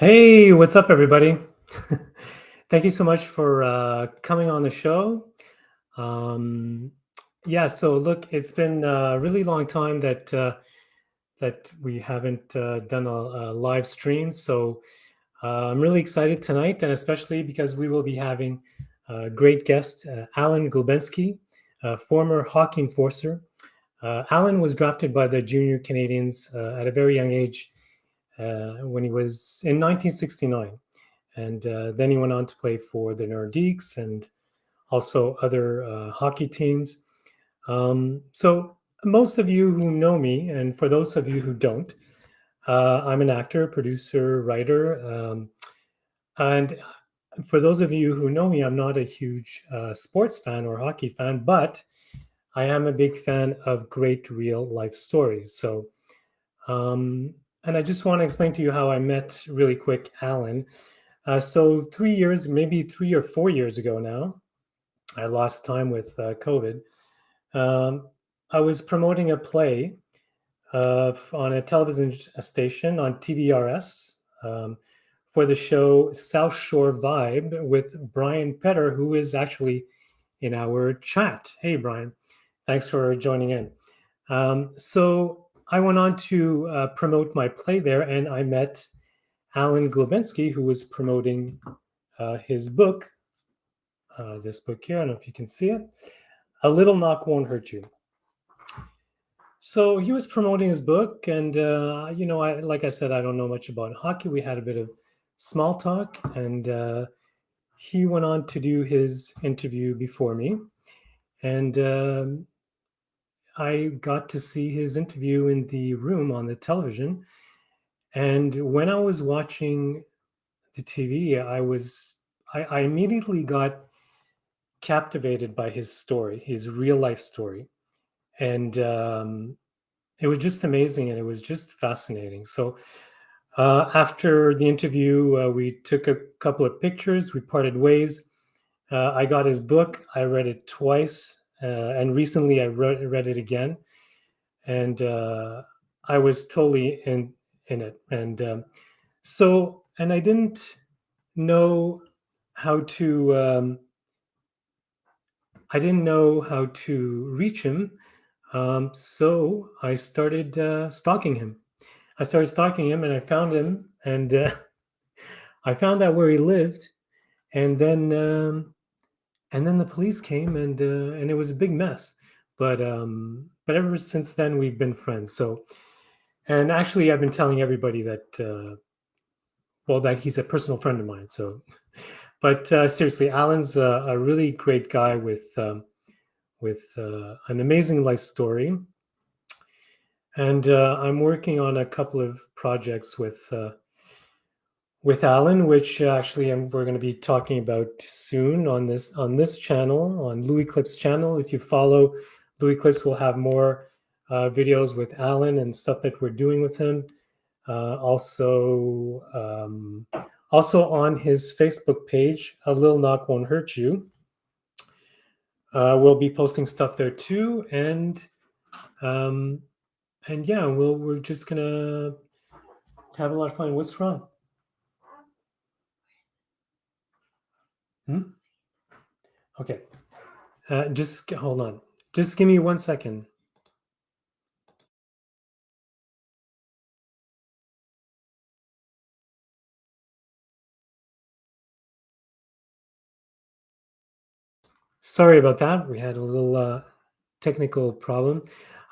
Hey, what's up, everybody? Thank you so much for coming on the show. Um, yeah, so look, it's been a really long time that we haven't done a live stream. So I'm really excited tonight, and especially because we will be having a great guest, Allan Globensky, a former hockey enforcer. Allan was drafted by the junior Canadians at a very young age when he was in 1969. And then he went on to play for the Nordiques and also other hockey teams. So most of you who know me, and for those of you who don't, I'm an actor, producer, writer. And for those of you who know me, I'm not a huge sports fan or hockey fan, but I am a big fan of great real life stories. So, and I just want to explain to you how I met really quick Allan. So 3 years, maybe 3 or 4 years ago now, I lost time with COVID. Um, I was promoting a play on a television station on TVRS for the show South Shore Vibe with Brian Petter, who is actually in our chat. Hey, Brian, thanks for joining in. So I went on to promote my play there, and I met Allan Globensky, who was promoting his book, this book here. I don't know if you can see it. A Little Knock Won't Hurt You. So he was promoting his book, and like I said, I don't know much about hockey. We had a bit of small talk, and he went on to do his interview before me, and I got to see his interview in the room on the television. And when I was watching the TV, I immediately got captivated by his story, his real life story, and it was just amazing, and it was just fascinating. So after the interview, we took a couple of pictures. We parted ways. I got his book. I read it twice, and recently I read it again, and I was totally in it. And and I didn't know how to. I didn't know how to reach him, so I started stalking him. I started stalking him, and I found him, and I found out where he lived, and then the police came, and it was a big mess. But ever since then, we've been friends. So, and actually, I've been telling everybody that that he's a personal friend of mine. So, but seriously, Alan's a really great guy with an amazing life story, and I'm working on a couple of projects with Alan, which actually we're going to be talking about soon on this channel, on Louis Clip's channel. If you follow Louis Clips, we'll have more videos with Alan and stuff that we're doing with him. Also on his Facebook page, A Little Knock Won't Hurt You. We'll be posting stuff there too, and yeah, we're just gonna have a lot of fun. What's wrong? Okay, just hold on. Just give me 1 second. Sorry about that. We had a little technical problem.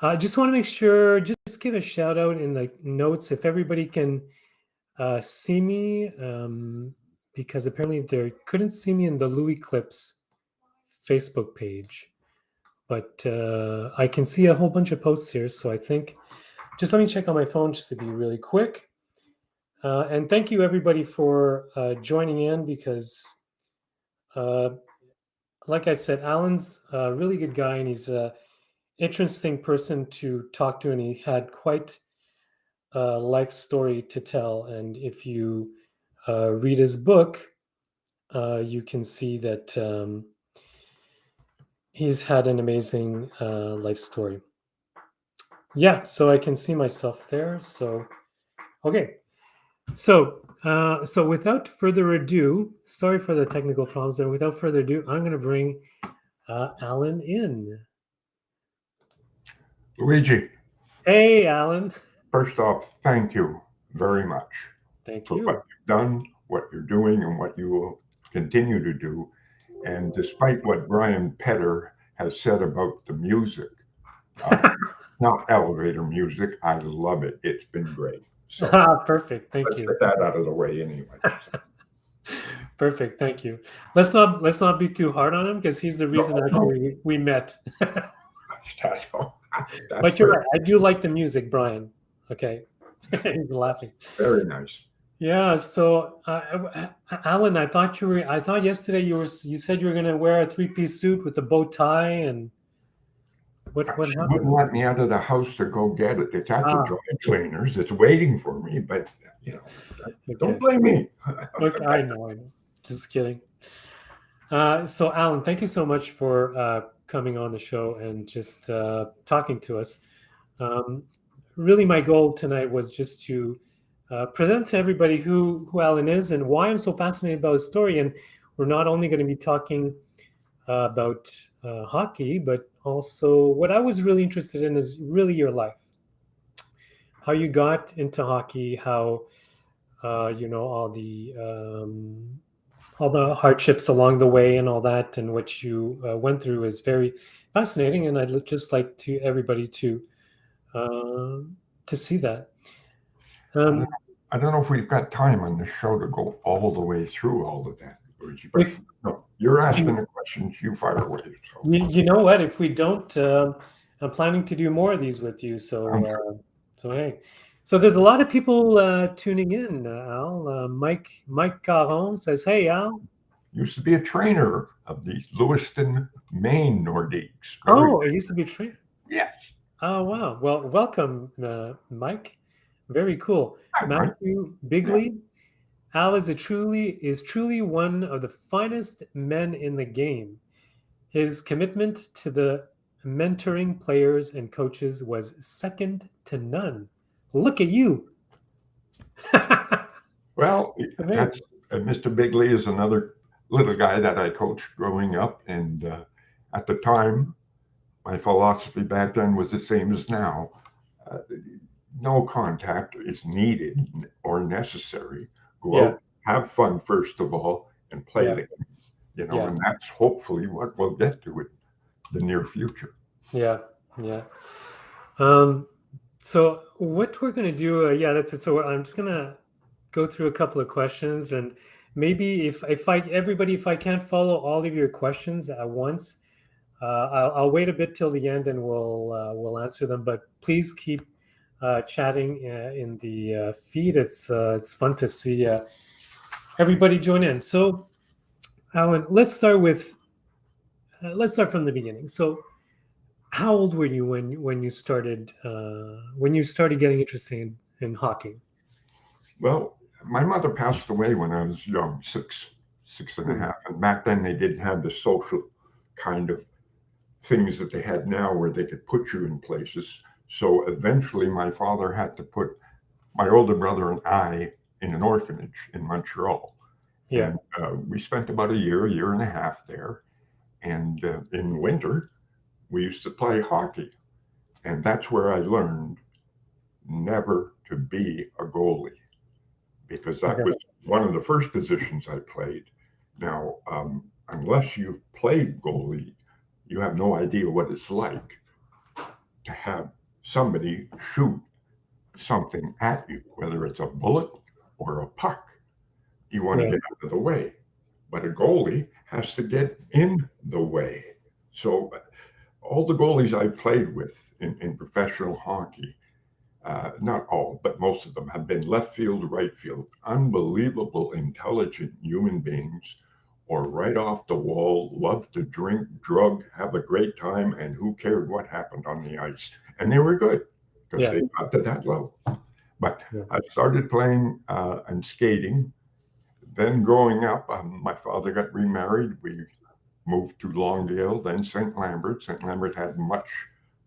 I just want to make sure, just give a shout out in the notes if everybody can see me, because apparently they couldn't see me in the Louis Clips Facebook page. But I can see a whole bunch of posts here. So I think, just let me check on my phone just to be really quick. And thank you everybody for joining in, because like I said, Alan's a really good guy, and he's a interesting person to talk to, and he had quite a life story to tell. And if you read his book, you can see that he's had an amazing life story. Yeah, so I can see myself there. So, okay. So, so without further ado, sorry for the technical problems there. Without further ado, I'm going to bring Alan in. Luigi. Hey, Alan. First off, thank you very much Thank for you. what you've done, what you're doing, and what you will continue to do. And despite what Brian Petter has said about the music, not elevator music, I love it. It's been great. So Perfect. Thank let's you. get that out of the way anyway. Perfect. Thank you. Let's not be too hard on him, because he's the reason actually we met. But you're right. I do like the music, Brian. Okay. He's laughing. Very nice. Yeah. So, Alan, I thought yesterday you said you were going to wear a 3-piece suit with a bow tie, and what She happened? wouldn't let me out of the house to go get it. It's at the dry cleaners. It's waiting for me, but Okay. don't blame me. Okay, I know. Just kidding. So, Alan, thank you so much for coming on the show and just talking to us. Um, Really, my goal tonight was just to present to everybody who Alan is and why I'm so fascinated about his story. And we're not only going to be talking about hockey, but also what I was really interested in is really your life, how you got into hockey, how all the hardships along the way and all that, and what you went through is very fascinating. And just like to everybody um to see that. I don't, Um, I don't know if we've got time on the show to go all the way through all of that, Luigi, but if no, you're asking you, the questions, you fire away. So you know what, if we don't, I'm planning to do more of these with you. I'm So hey, so there's a lot of people tuning in. Al, Mike Caron says, "Hey Al." used to be a trainer of the Lewiston, Maine Nordiques. Very Oh, it used to be true. yes. Oh, wow. Well, welcome, Mike. Very cool. Hi, Mike. Matthew Yeah. Bigley. Al is truly one of the finest men in the game. His commitment to the mentoring players and coaches was second to none. Look at you. Well, that's Amazing. Mr. Bigley is another little guy that I coached growing up, and at the time, my philosophy back then was the same as now. Uh, no contact is needed or necessary. Go Yeah, out, have fun first of all, and play yeah, the game. yeah, And that's hopefully what we'll get to in the near future. yeah, yeah. Um, so what we're gonna do, yeah, that's it. So I'm just gonna go through a couple of questions, and maybe if I can't follow all of your questions at once, I'll wait a bit till the end and we'll answer them. But please keep chatting in the feed. It's fun to see everybody join in. So, Alan, let's start from the beginning. So, how old were you when you started getting interested in hockey? Well, my mother passed away when I was young, six and a Hmm. half, and back then they didn't have the social kind of things that they had now where they could put you in places. So eventually, my father had to put my older brother and I in an orphanage in Montreal. Yeah. And we spent about a year and a half there. And in winter, we used to play hockey. And that's where I learned never to be a goalie because that was one of the first positions I played. Now, unless you've played goalie, you have no idea what it's like to have somebody shoot something at you, whether it's a bullet or a puck. You want to Yeah. get out of the way, but a goalie has to get in the way. So, all the goalies I played with in professional hockey, not all, but most of them have been left field, right field, unbelievable, intelligent human beings, or right off the wall, love to drink, drug, have a great time, and who cared what happened on the ice. And they were good because Yeah. they got to that level. But Yeah. I started playing and skating. Then growing up, my father got remarried. We moved to Longdale, then St. Lambert. St. Lambert had much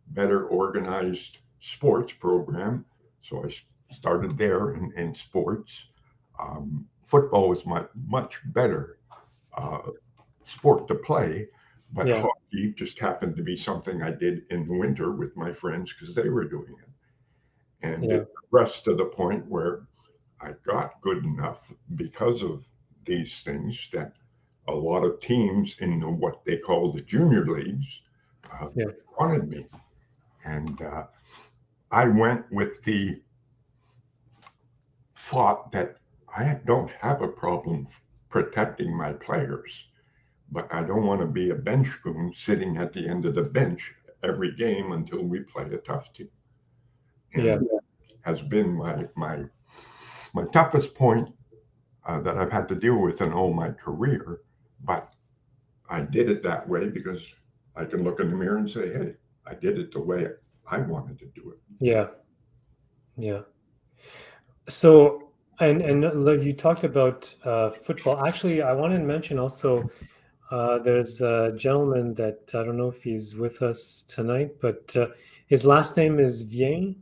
better organized sports program, so I started there in sports. Football was much better uh, sport to play, but Yeah. hockey just happened to be something I did in the winter with my friends because they were doing it. And Yeah. it progressed to the point where I got good enough because of these things that a lot of teams in what they call the junior leagues uh, Yeah. wanted me. And I went with the thought that I don't have a problem protecting my players, but I don't want to be a bench goon sitting at the end of the bench every game until we play a tough team. And Yeah. that has been my toughest point that I've had to deal with in all my career. But I did it that way because I can look in the mirror and say, hey, I did it the way I wanted to do it. Yeah. Yeah. So, and you talked about football. Actually, I wanted to mention also There's a gentleman that I don't know if he's with us tonight, but his last name is Vien.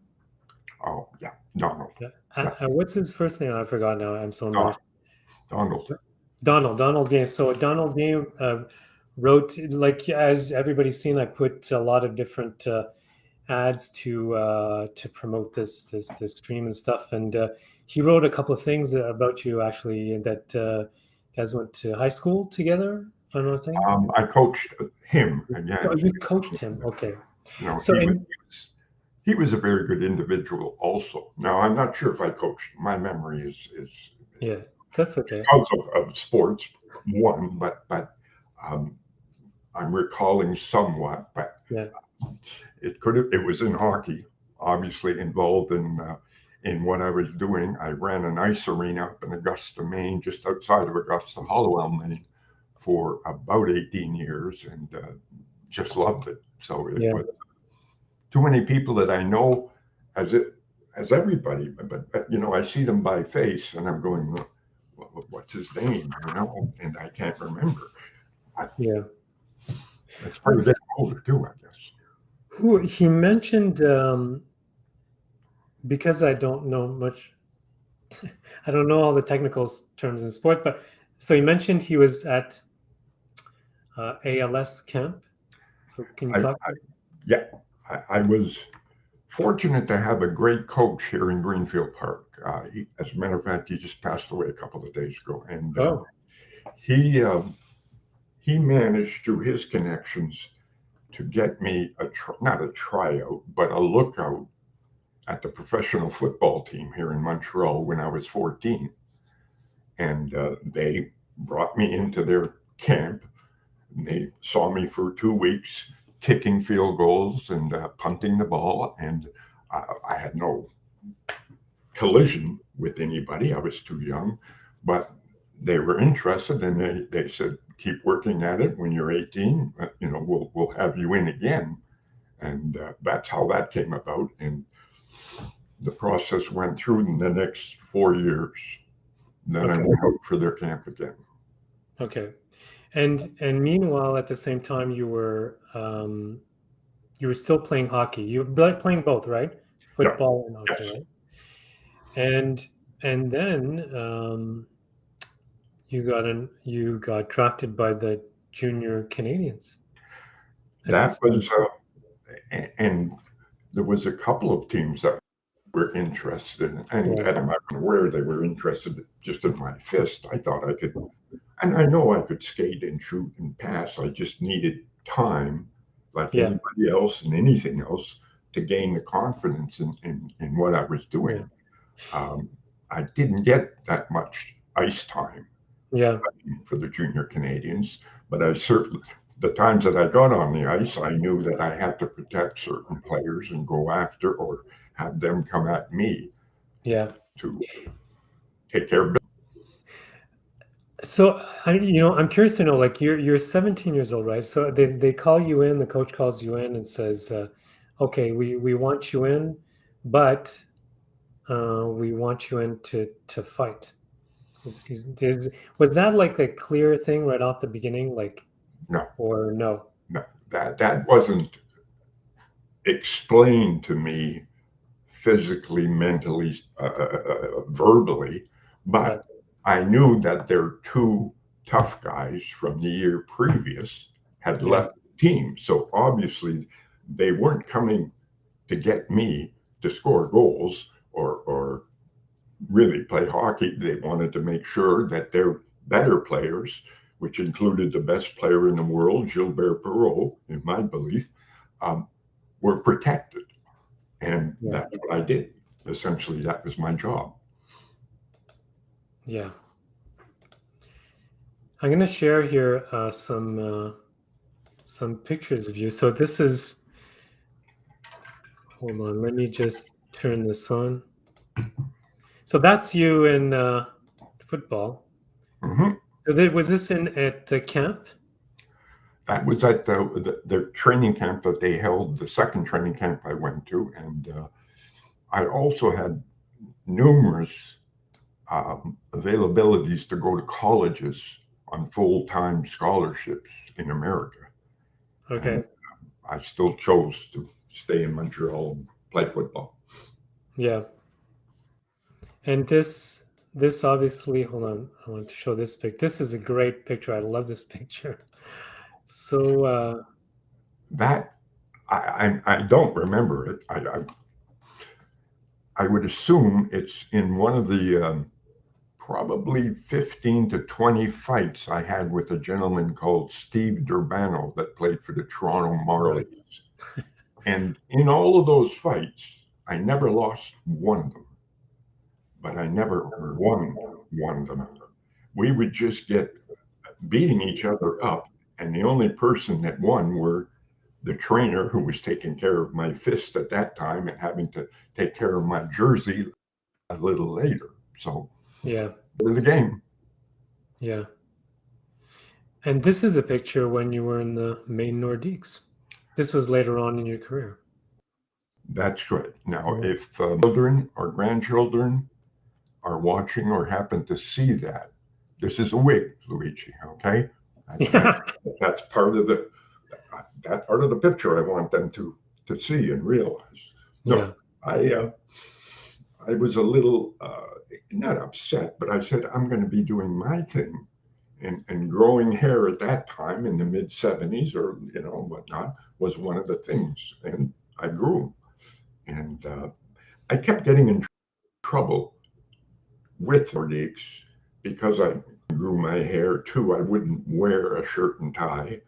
Oh, yeah, Donald. Yeah. Yeah, What's his first name? I forgot now. I'm so Don, embarrassed. Donald. Donald Vien. So Donald Vien wrote, like as everybody's seen, I put a lot of different ads to promote this stream and stuff, and he wrote a couple of things about you actually that you guys went to high school together, if I'm not mistaken. I coached him again. You coached him, okay. You know, So and he was a very good individual also. Now, I'm not sure if I coached. My memory is yeah, that's okay. because of sports, one, but um, I'm recalling somewhat, but Yeah, it could have. It was in hockey, obviously involved in what I was doing. I ran an ice arena up in Augusta, Maine, just outside of Augusta, Hollowell, Maine, for about 18 years, and just loved it. So it yeah, was too many people that I know as it as everybody, but you know, I see them by face, and I'm going, what's his name? You know, and I can't remember. I, yeah. it's part of getting older too, I guess. Who he mentioned, because I don't know much, I don't know all the technical terms in sport, but so he mentioned he was at ALS camp. So can you I, talk? I yeah, I was fortunate to have a great coach here in Greenfield Park. As a matter of fact, he just passed away a couple of days ago, and Oh, he he managed through his connections to get me not a tryout, but a lookout at the professional football team here in Montreal when I was 14, and they brought me into their camp. And they saw me for 2 weeks kicking field goals and punting the ball, and I had no collision with anybody. I was too young, but they were interested, and they said, "Keep working at it. When you're 18, you know, we'll have you in again." And that's how that came about. And the process went through in the next 4 years. Then I okay, went out for their camp again. okay. And meanwhile, at the same time, you were still playing hockey. You were playing both, right? Yeah. Football and hockey, Yes. right? And and then you got drafted by the junior Canadians. That It's was, and there was a couple of teams that were interested, and yeah, I'm not aware they were interested just in my fist. I thought I could, and I know I could skate and shoot and pass. I just needed time, like yeah, anybody else and anything else, to gain the confidence in what I was yeah, doing. Um, I didn't get that much ice time yeah, for the junior Canadians, but I certainly, the times that I got on the ice, I knew that I had to protect certain players and go after or have them come at me yeah. to take care of business. So I'm curious to know, like you're 17 years old, right? So they call you in, the coach calls you in and says, "Okay, we want you in, but we want you in to fight." Was that like a clear thing right off the beginning, like, No, or no? no, that wasn't explained to me physically, mentally, verbally, Right. but I knew that their two tough guys from the year previous had Yeah. left the team. So obviously, they weren't coming to get me to score goals or really play hockey. They wanted to make sure that their better players, which included the best player in the world, Gilbert Perreault, in my belief, um, were protected. And Yeah. that's what I did. Essentially, that was my job. Yeah. I'm gonna share here some pictures of you. So this is, hold on, let me just turn this on. So that's you in football. Hmm. So was this in at the camp? That was at the training camp that they held, the second training camp I went to. And I also had numerous availabilities to go to colleges on full-time scholarships in America, and Okay. I still chose to stay in Montreal and play football. Yeah. And this obviously, hold on, I want to show this pic. This is a great picture. I love this picture. So That I don't remember it. I would assume it's in one of the probably 15 to 20 fights I had with a gentleman called Steve Durbano that played for the Toronto right. Marlies. And in all of those fights, I never lost one of them, but I never won one of them. We would just get beating each other up, and the only person that won were the trainer who was taking care of my fist at that time and having to take care of my jersey a little later. So, Yeah. the game. Yeah. And this is a picture when you were in the Maine Nordiques. This was later on in your career. That's good. Now, Yeah. if children or grandchildren are watching or happen to see that, this is a wig, Luigi. Okay, Yeah. that's part of the that part of the picture. I want them to see and realize. Yeah. No, I was a little not upset, but I said I'm going to be doing my thing, and growing hair at that time in the mid '70s or whatnot was one of the things, and I grew, and I kept getting in trouble with Nordiques because I grew my hair too. I wouldn't wear a shirt and tie.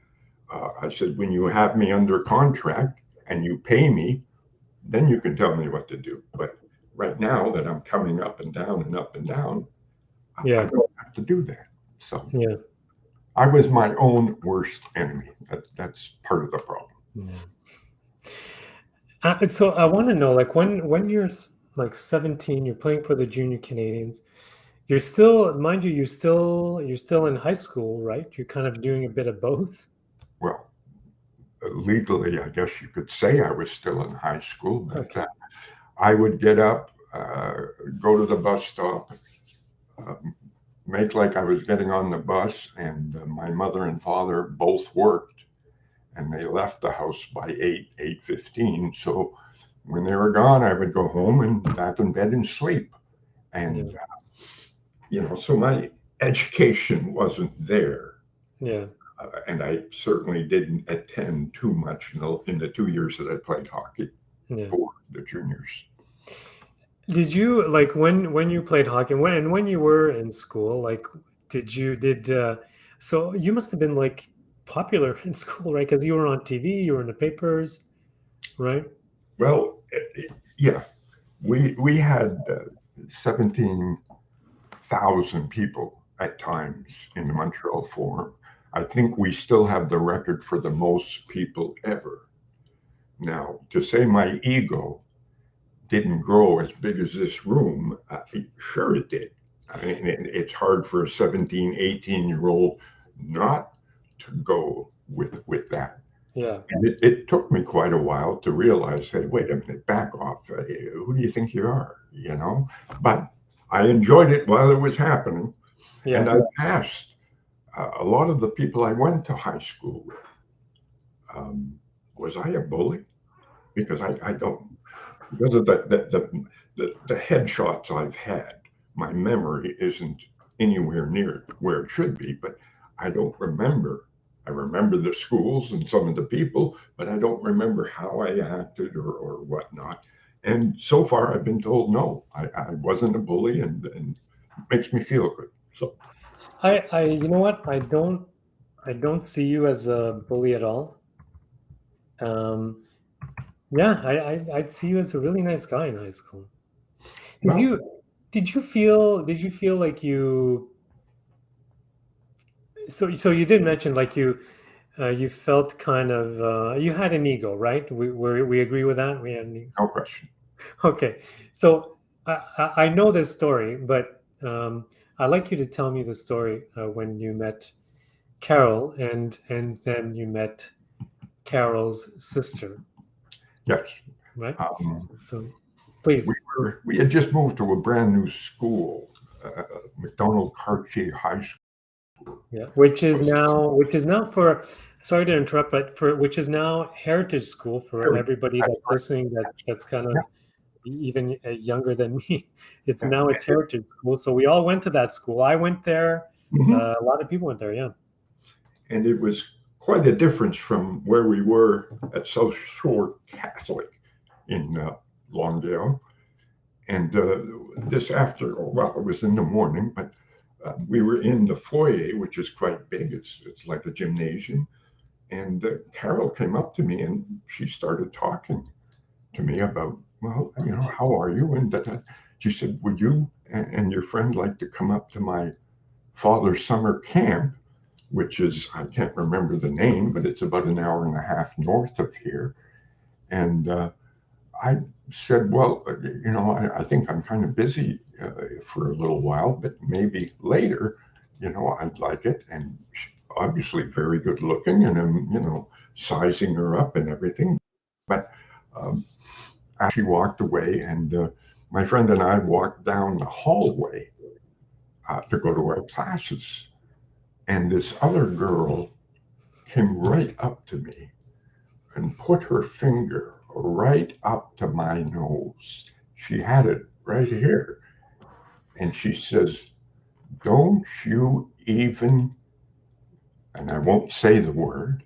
I said, when you have me under contract and you pay me, then you can tell me what to do. But right now that I'm coming up and down and up and down, I Yeah. don't have to do that. So Yeah. I was my own worst enemy. That's part of the problem. Yeah. So I want to know, like, when you're like 17, you're playing for the junior Canadians. You're still, mind you, you're still in high school, right? You're kind of doing a bit of both. Well, legally, I guess you could say I was still in high school, but Okay. I would get up, go to the bus stop, uh, make like I was getting on the bus, and my mother and father both worked, and they left the house by 8:15. So when they were gone, I would go home and back in bed and sleep. Yeah. And so my education wasn't there, Yeah. and I certainly didn't attend too much in the 2 years that I played hockey Yeah. for the juniors. Did you like when you played hockey when you were in school, like did so you must have been like popular in school, right? Because you were on TV, you were in the papers, right? Well, yeah, we had 17,000 people at times in the Montreal Forum. I think we still have the record for the most people ever. Now, to say my ego didn't grow as big as this room, sure it did. I mean, it's hard for a 17, 18-year-old not to go with that. Yeah. And it took me quite a while to realize, hey, wait a minute, back off. Who do you think you are? But I enjoyed it while it was happening. And Yeah. I asked a lot of the people I went to high school with, was I a bully? Because I don't, because of the headshots I've had, my memory isn't anywhere near where it should be, but I don't remember. I remember the schools and some of the people, but I don't remember how I acted or whatnot. And so far, I've been told no, I wasn't a bully, and it makes me feel good. So, You know what? I don't see you as a bully at all. Um, yeah, I'd see you as a really nice guy in high school. Did well, you did you feel like so you did mention like you felt kind of you had an ego, right? We agree with that. We had an ego. no question. Okay, so I know this story, but I'd like you to tell me the story when you met Carol and then you met Carol's sister, Yes. right? Um, So we please. we had just moved to a brand new school, McDonald Cartier High School. Yeah, which is now for, sorry to interrupt, but which is now Heritage School for everybody That's that's listening. That's kind right. of even younger than me. It's Yeah, now it's Heritage School, so we all went to that school. I went there. yeah. A lot of people went there. Yeah. And it was quite a difference from where we were at South Shore Catholic in Longdale. And this after, well, it was in the morning, but we were in the foyer, which is quite big. It's like a gymnasium. And Carol came up to me and she started talking to me about, well, how are you? And she said, would you and your friend like to come up to my father's summer camp, which is, I can't remember the name, but it's about an hour and a half north of here. And I said, well, I think I'm kind of busy for a little while, but maybe later, I'd like it. And she's obviously very good looking, and I'm, sizing her up and everything. But as she walked away, and my friend and I walked down the hallway to go to our classes. And this other girl came right up to me and put her finger right up to my nose. She had it right here. And she says, don't you even, and I won't say the word,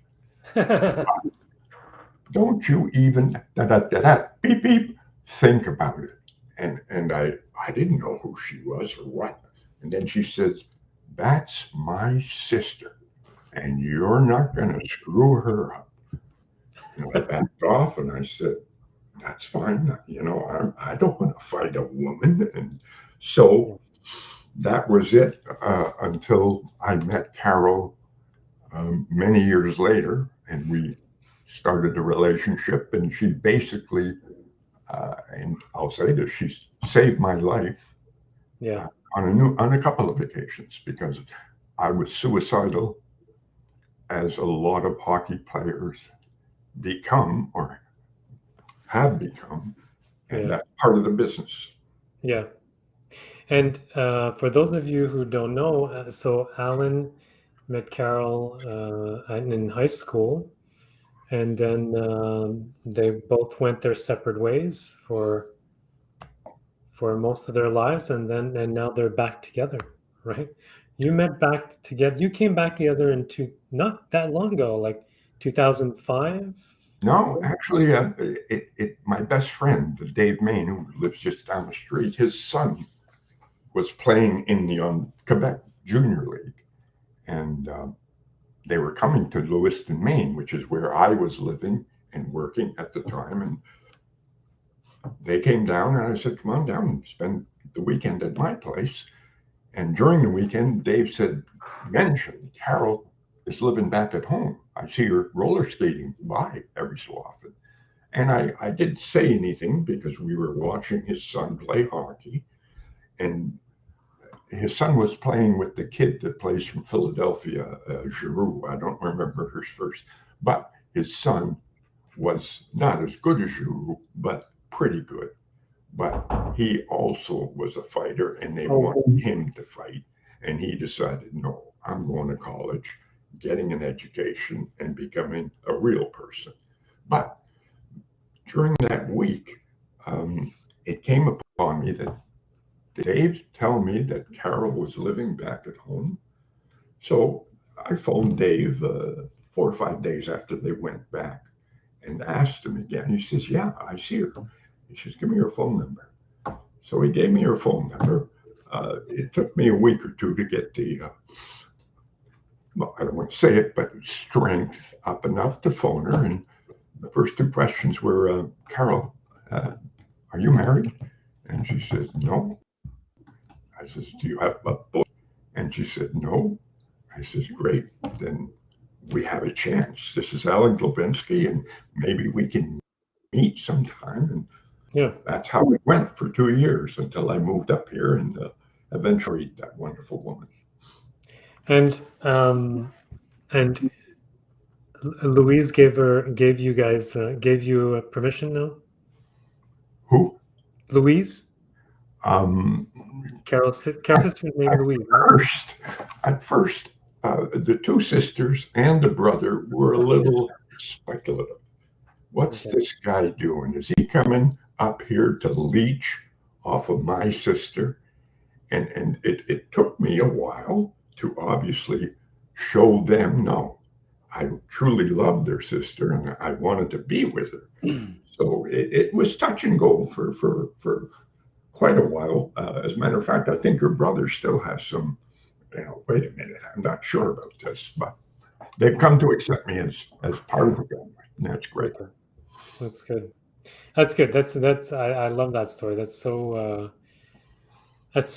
don't you even, beep, beep, think about it. And I didn't know who she was or what. And then she says, that's my sister, and you're not going to screw her up. And I backed off and I said, that's fine. I don't want to fight a woman. And so that was it until I met Carol many years later, and we started a relationship. And she basically, and I'll say this, she saved my life Yeah. on a couple of occasions because I was suicidal, as a lot of hockey players become or have become, and Yeah. that's part of the business. Yeah. And for those of you who don't know, so Alan met Carol in high school, and then they both went their separate ways for most of their lives, and now they're back together, right? You met back together. You came back together not that long ago, like 2005. No, actually, my best friend, Dave Main, who lives just down the street, his son was playing in the Quebec Junior League, and they were coming to Lewiston, Maine, which is where I was living and working at the time. And they came down, and I said, "Come on down and spend the weekend at my place." And during the weekend, Dave said, "Mention Carol is living back at home. I see her roller skating by every so often." And I didn't say anything because we were watching his son play hockey. And his son was playing with the kid that plays from Philadelphia, Giroux. I don't remember his first, but his son was not as good as Giroux, but pretty good. But he also was a fighter, and they wanted him to fight. And he decided, no, I'm going to college, getting an education, and becoming a real person. But during that week, it came upon me that Dave tell me that Carol was living back at home. So I phoned Dave 4 or 5 days after they went back and asked him again. He says, yeah, I see her. He says, give me your phone number. So he gave me her phone number. It took me a week or two to get well, I don't want to say it, but strength up enough to phone her. And the first two questions were, Carol, are you married? And she says, no. I says, do you have a boy? And she said, no. I says, great. Then we have a chance. This is Allan Globensky, and maybe we can meet sometime. And Yeah. that's how it went for 2 years until I moved up here and eventually that wonderful woman. And Louise gave you permission now? Who? Louise? Um, Carol's sister's name at Louise, right? at first, The two sisters and the brother were a little speculative. What's Okay. this guy doing? Is he coming up here to leech off of my sister? And it took me a while to obviously show them no. I truly loved their sister and I wanted to be with her. So it was touch and go for quite a while. As a matter of fact, I think her brother still has some, wait a minute, I'm not sure about this, but they've come to accept me as part of the family. And that's great. Okay. That's good. That's good. That's I love that story. That's so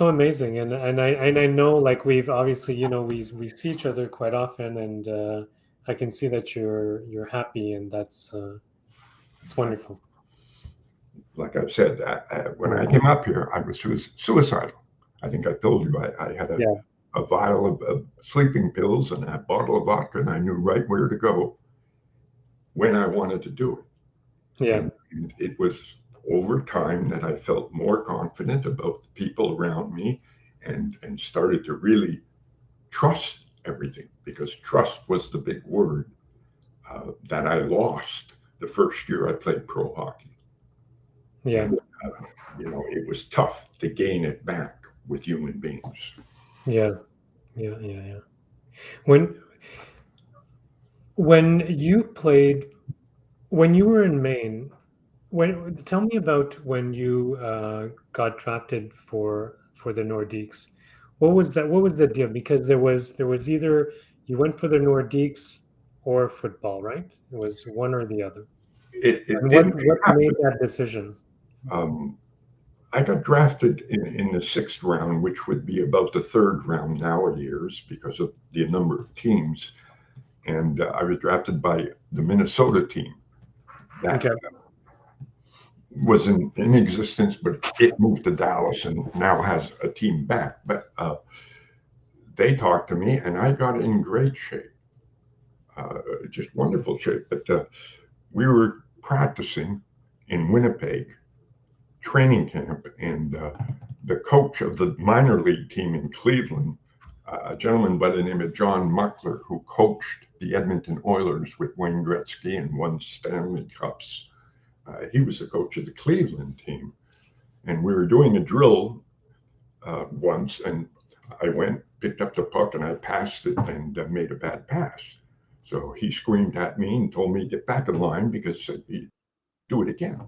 amazing. And I know, like, we've obviously, we see each other quite often, and I can see that you're happy, and that's wonderful. Like I've said, when I Yeah. came up here, I was suicidal. I think I told you I had Yeah. a vial of sleeping pills and a bottle of vodka, and I knew right where to go when I wanted to do it. Yeah. And it was over time that I felt more confident about the people around me and started to really trust everything because trust was the big word that I lost the first year I played pro hockey. Yeah. And, it was tough to gain it back with human beings. Yeah. Yeah. Yeah. Yeah. When when you played when you were in Maine, tell me about when you got drafted for the Nordiques. What was the deal? Because there was either you went for the Nordiques or football, right? It was one or the other. It And didn't what made happen. that decision? Um, I got drafted in the sixth round, which would be about the third round nowadays because of the number of teams. And I was drafted by the Minnesota team. That Okay. was in existence, but it moved to Dallas and now has a team back. But they talked to me, and I got in great shape, just wonderful shape. But we were practicing in Winnipeg training camp, and the coach of the minor league team in Cleveland, a gentleman by the name of John Muckler, who coached the Edmonton Oilers with Wayne Gretzky and won Stanley Cups. He was the coach of the Cleveland team, and we were doing a drill once, and I went, picked up the puck, and I passed it and made a bad pass. So he screamed at me and told me to get back in line because he'd do it again.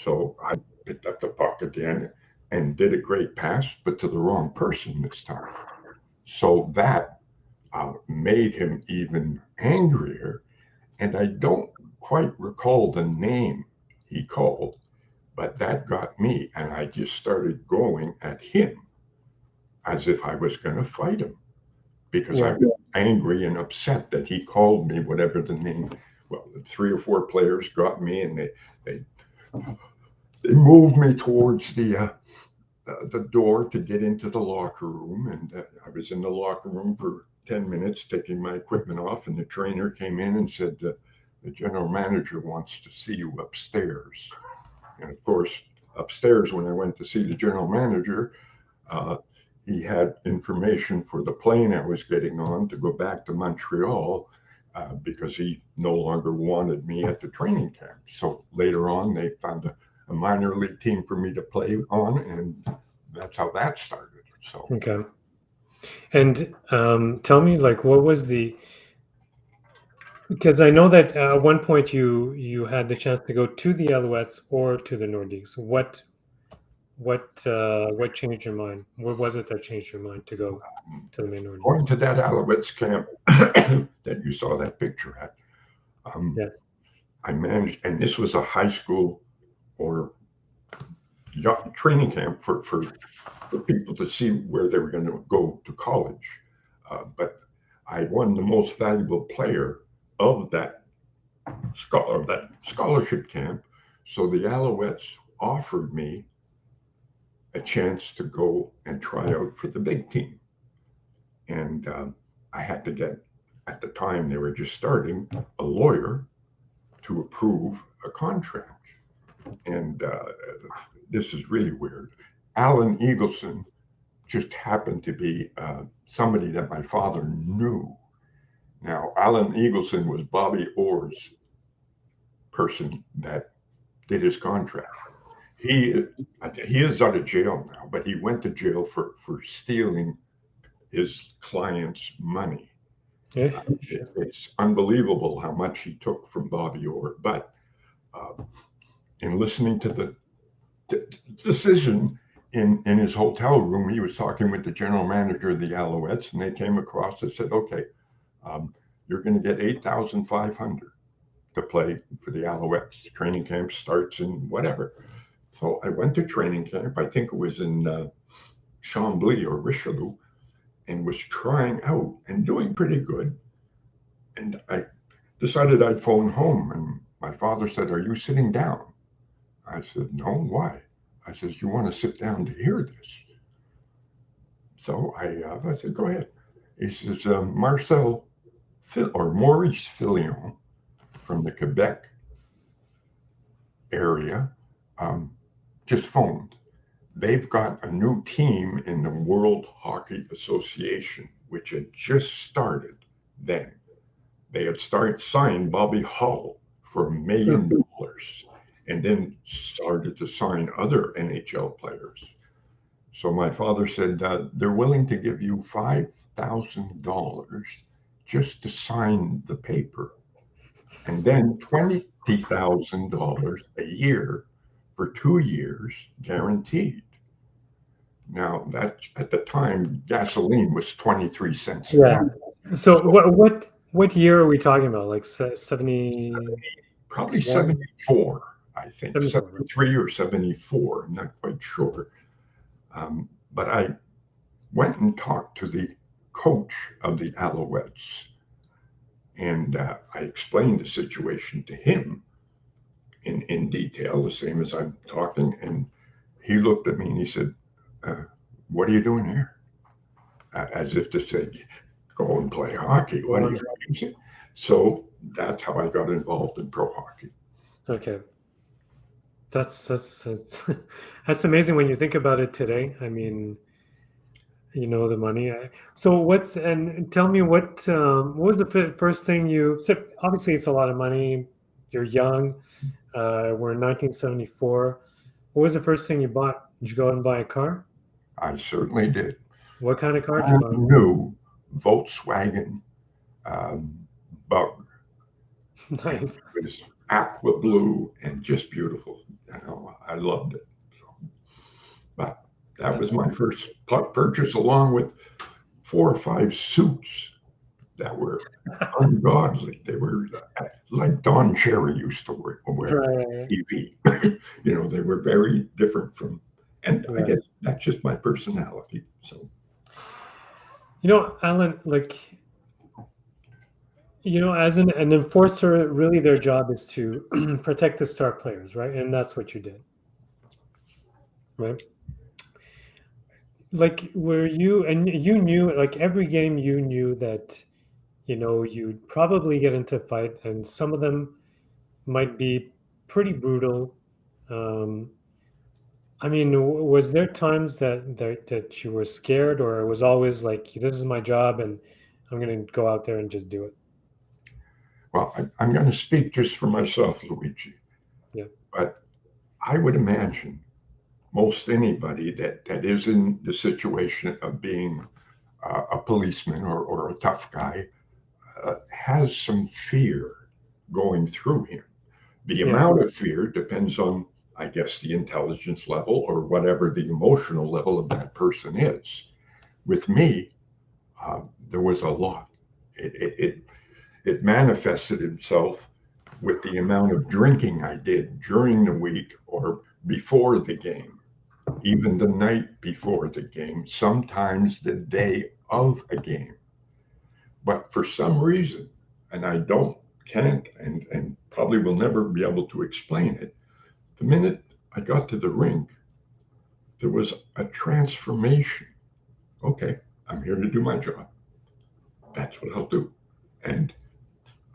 So I picked up the puck again and did a great pass, but to the wrong person this time. So that made him even angrier. And I don't quite recall the name he called, but that got me. And I just started going at him as if I was going to fight him because I Yeah. was angry and upset that he called me whatever the name. Well, three or four players got me and they, they moved me towards the door to get into the locker room. And I was in the locker room for 10 minutes taking my equipment off. And the trainer came in and said, the general manager wants to see you upstairs. And of course, upstairs, when I went to see the general manager, uh, he had information for the plane I was getting on to go back to Montreal because he no longer wanted me at the training camp. So later on, they found a minor league team for me to play on, and that's how that started. So Okay. And tell me, like, what was the because I know that at one point you had the chance to go to the Alouettes or to the Nordiques. What changed your mind? What was it that changed your mind to go to the going minorities? to that Alouettes camp that you saw that picture at, um, Yeah. I managed, and this was a high school or training camp for people to see where they were going to go to college. But I won the most valuable player of that scholarship camp. So the Alouettes offered me a chance to go and try out for the big team. And I had to get, at the time they were just starting, a lawyer to approve a contract. And this is really weird. Alan Eagleson just happened to be somebody that my father knew. Now, Alan Eagleson was Bobby Orr's person that did his contract. He, he is out of jail now, but he went to jail for stealing his client's money. Yeah, sure. It's unbelievable how much he took from Bobby Orr. But in listening to the decision in his hotel room, he was talking with the general manager of the Alouettes, and they came across and said, "Okay, you're going to get 8,500 to play for the Alouettes. The training camp starts in whatever." So I went to training camp. I think it was in Chambly or Richelieu, and was trying out and doing pretty good. And I decided I'd phone home, and my father said, "Are you sitting down?" I said, "No, why?" I says, "You want to sit down to hear this?" So I said, "Go ahead." He says, Marcel or Maurice Filion from the Quebec area just phoned. They've got a new team in the World Hockey Association, which had just started then. They had signed Bobby Hull for $1 million and then started to sign other NHL players. So my father said they're willing to give you $5,000 just to sign the paper, and then $20,000 a year for 2 years guaranteed. Now that at the time gasoline was 23 cents a Yeah. gallon. So So what year are we talking about? Like 70, probably 74, I think 74, right? 73 or 74. I'm not quite sure. But I went and talked to the coach of the Alouettes, and I explained the situation to him in detail, the same as I'm talking. And he looked at me and he said, "What are you doing here?" As if to say, "Go and play hockey. What are you doing?" So that's how I got involved in pro hockey. Okay. That's that's amazing when you think about it today. I mean, the money. So and tell me what was the first thing you? So obviously, it's a lot of money. You're young. We're in 1974. What was the first thing you bought? Did you go out and buy a car? I certainly did. What kind of car did you Brand buy? new Volkswagen um, Bug. And Nice. it was aqua blue and just beautiful. I loved it. So, but that was my first purchase, along with 4 or 5 suits that were ungodly. They were like Don Cherry used to wear Right. TV. They were very different from, and I Right. guess that's just my personality. So Alan, as an enforcer, really their job is to protect the star players, right? And that's what you did, right? You knew, like, every game you knew that, you'd probably get into a fight, and some of them might be pretty brutal. Um, I mean, was there times that you were scared, or it was always like, this is my job and I'm going to go out there and just do it? well, I'm going to speak just for myself, Luigi, Yeah. but I would imagine most anybody that is in the situation of being a policeman or a tough guy has some fear going through him. The Yeah. amount of fear depends on, I guess, the intelligence level or whatever the emotional level of that person is. With me, there was a lot. It manifested itself with the amount of drinking I did during the week or before the game, even the night before the game, sometimes the day of a game. But for some reason, and can't, and probably will never be able to explain it, the minute I got to the rink, there was a transformation. Okay, I'm here to do my job. That's what I'll do. And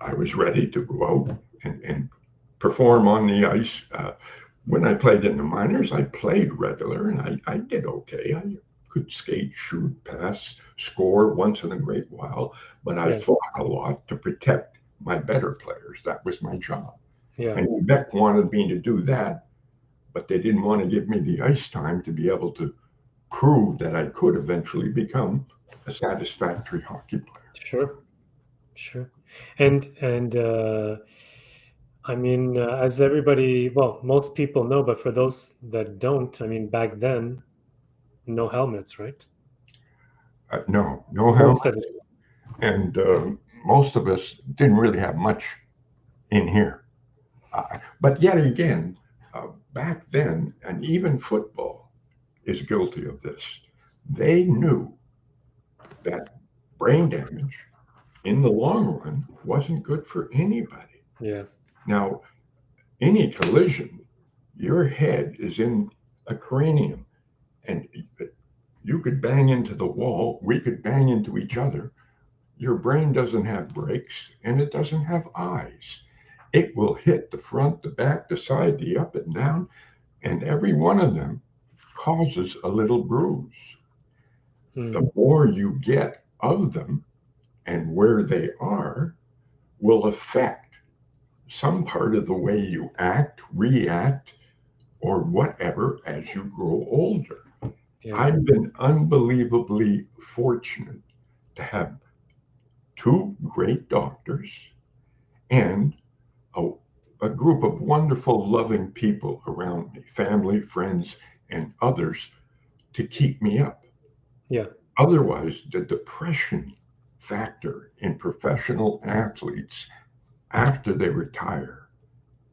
I was ready to go out and perform on the ice. When I played in the minors, I played regular and I did okay. I could skate, shoot, pass, score once in a great while, but I Yeah. fought a lot to protect my better players. That was my job. Yeah. And Quebec wanted me to do that, but they didn't want to give me the ice time to be able to prove that I could eventually become a satisfactory hockey player. Sure. Sure. And I mean, as everybody, well, most people know, but for those that don't, I mean, back then, no helmets, right? No, no helmet, Most of it. and most of us didn't really have much in here. But yet again, back then, and even football is guilty of this. They knew that brain damage in the long run wasn't good for anybody. Yeah. Now, any collision, your head is in a cranium, and you could bang into the wall, we could bang into each other. Your brain doesn't have brakes and it doesn't have eyes. It will hit the front, the back, the side, the up and down, and every one of them causes a little bruise. Mm. The more you get of them and where they are will affect some part of the way you act, react, or whatever as you grow older. Yeah. I've been unbelievably fortunate to have two great doctors and a, a group of wonderful, loving people around me, family, friends, and others to keep me up. Yeah. Otherwise, the depression factor in professional athletes after they retire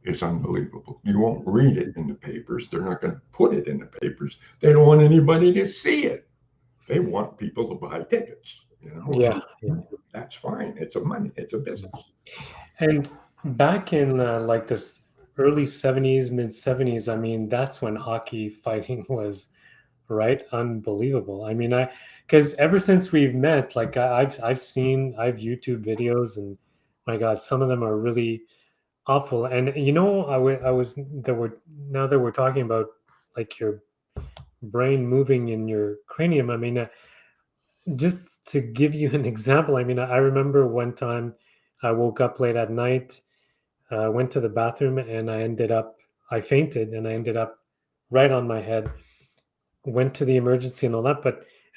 is unbelievable. You won't read it in the papers. They're not going to put it in the papers. They don't want anybody to see it. They want people to buy tickets, Yeah. Yeah. and that's fine. It's a money. It's a business. And back in like this early 70s, mid 70s, I mean, that's when hockey fighting was right unbelievable. I mean, because ever since we've met, like I've YouTube videos, and my God, some of them are really awful. And I was there were now that we're talking about like your brain moving in your cranium. I mean, just to give you an example, I mean, I remember one time I woke up late at night, went to the bathroom, and I fainted, and I ended up right on my head. Went to the emergency and all that,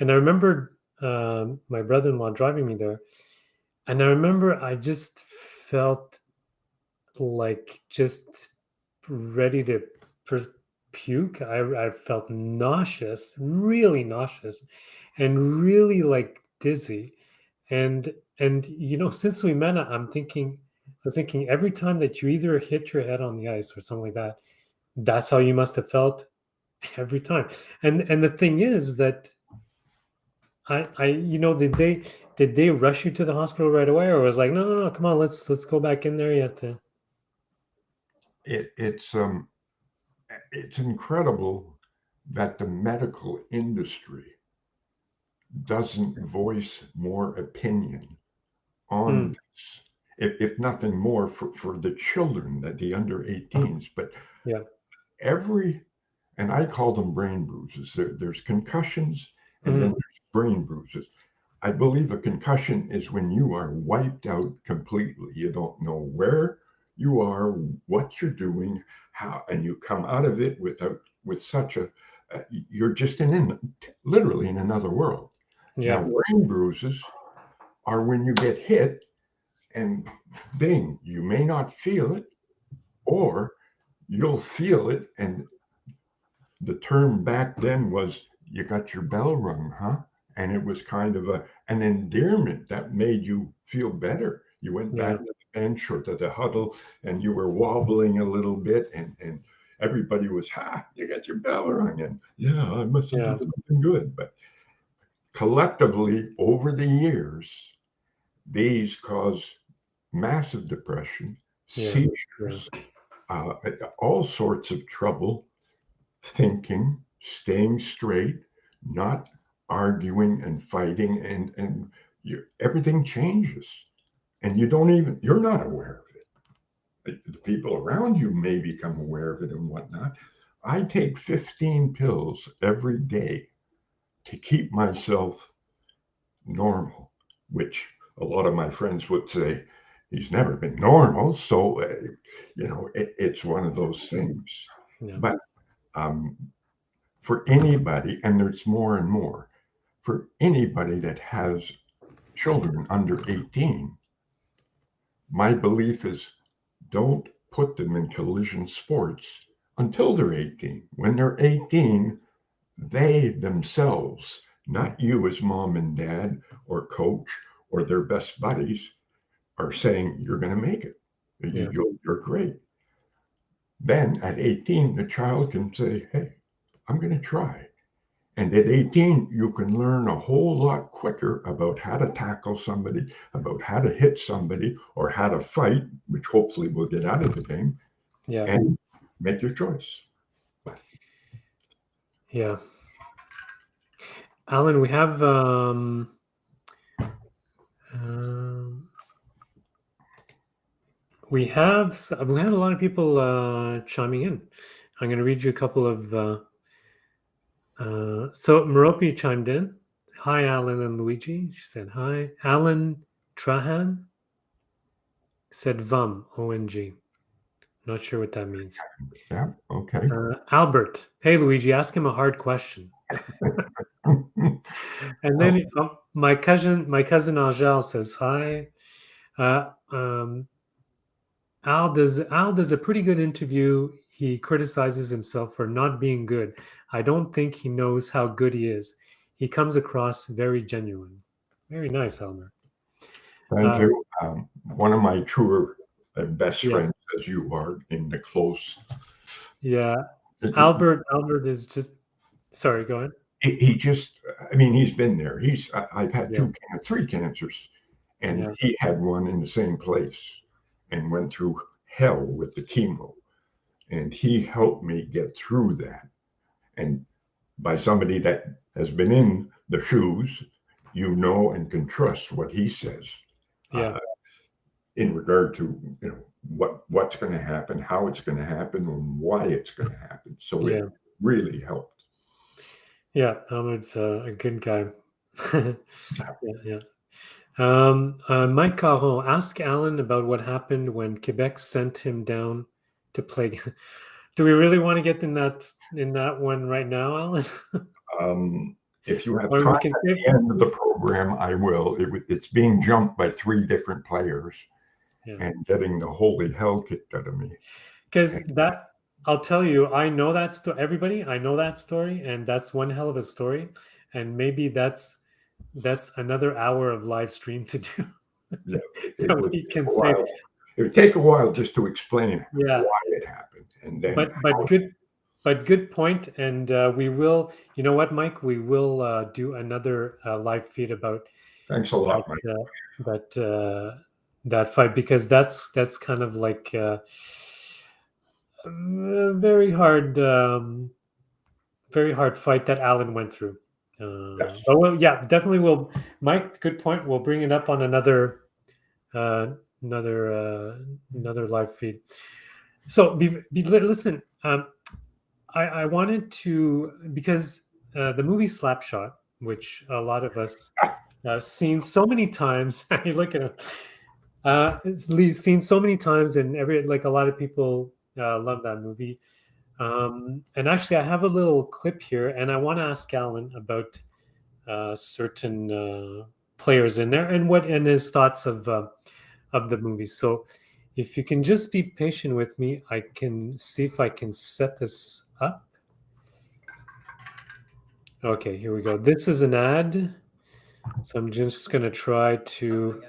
and I remember my brother-in-law driving me there, and I remember I just felt like just ready to first puke. I felt nauseous, really nauseous, and really like dizzy. And since we met, I was thinking every time that you either hit your head on the ice or something like that, that's how you must have felt every time. And the thing is that did they rush you to the hospital right away, or was like, no, no, no, come on, let's go back in there. You have to. It, it's incredible that the medical industry doesn't voice more opinion on Mm, this. If nothing more for the children, that the under 18s, but yeah. every, and I call them brain bruises. There's concussions and then Mm, there's brain bruises. I believe a concussion is when you are wiped out completely. You don't know where you are, what you're doing, how, and you come out of it with such a, you're just literally in another world. Now, yeah. brain bruises are when you get hit and bing, you may not feel it, or you'll feel it and the term back then was you got your bell rung, huh? And it was kind of an endearment that made you feel better. You went Yeah. back to the bench or to the huddle and you were wobbling a little bit and everybody was, you got your bell rung. And yeah, I must have Yeah. done something good. But collectively, over the years, these cause massive depression, Yeah. Yeah. seizures, uh, all sorts of trouble thinking, staying straight, not arguing and fighting, and everything changes, and you're not aware of it. The people around you may become aware of it and whatnot. I take 15 pills every day to keep myself normal, which a lot of my friends would say, he's never been normal. So, it's one of those things. Yeah. But um, for anybody, and there's more and more, for anybody that has children under 18, my belief is don't put them in collision sports until they're 18. When they're 18, they themselves, not you as mom and dad or coach or their best buddies, are saying you're going to make it. Yeah. You're great. Then at 18, the child can say, hey, I'm going to try. And at 18, you can learn a whole lot quicker about how to tackle somebody, about how to hit somebody, or how to fight, which hopefully will get out of the game, Yeah. and make your choice. Yeah. Allan, we have we had a lot of people chiming in. I'm going to read you a couple of. So Merope chimed in. Hi, Alan and Luigi. She said hi. Alan Trahan said VUM, ONG. Not sure what that means. Yeah, okay. Albert, hey Luigi, ask him a hard question. And then my cousin Angel says hi. Al does a pretty good interview. He criticizes himself for not being good. I don't think he knows how good he is. He comes across very genuine. Very nice, Elmer. Thank you. One of my truer best Yeah. friends, as you are, in the close. Yeah. Albert is just. Sorry, go ahead. He just, I mean, he's been there. I've had Yeah. three cancers, and Yeah. he had one in the same place and went through hell with the chemo. And he helped me get through that. And by somebody that has been in the shoes, and can trust what he says. Yeah. In regard to what's going to happen, how it's going to happen, and why it's going to happen. So Yeah. it really helped. Yeah. Albert's a good guy. Yeah. Mike Caron, ask Alan about what happened when Quebec sent him down to play. Do we really want to get in that one right now, Alan? If you have Or time we at can save. the end of the program, I will. It's being jumped by three different players Yeah. and getting the holy hell kicked out of me. Because that, I'll tell you, I know that story. Everybody, I know that story, and that's one hell of a story. And maybe that's another hour of live stream to do. Yeah, That we can say. It would take a while just to explain Yeah. why it happened, and then. But good point, and we will. You know what, Mike? We will do another live feed about Thanks a lot, Mike. that fight, because that's kind of like a very hard fight that Alan went through. Yes. But yeah, definitely will. Mike, good point. We'll bring it up on another live feed. So listen. I wanted to, because the movie Slapshot, which a lot of us have seen so many times. You look at it, it's seen so many times, and a lot of people love that movie. And actually, I have a little clip here, and I want to ask Alan about certain players in there and his thoughts of the movie. So, if you can just be patient with me, I can see if I can set this up. Okay, here we go. This is an ad. So I'm just going to try to.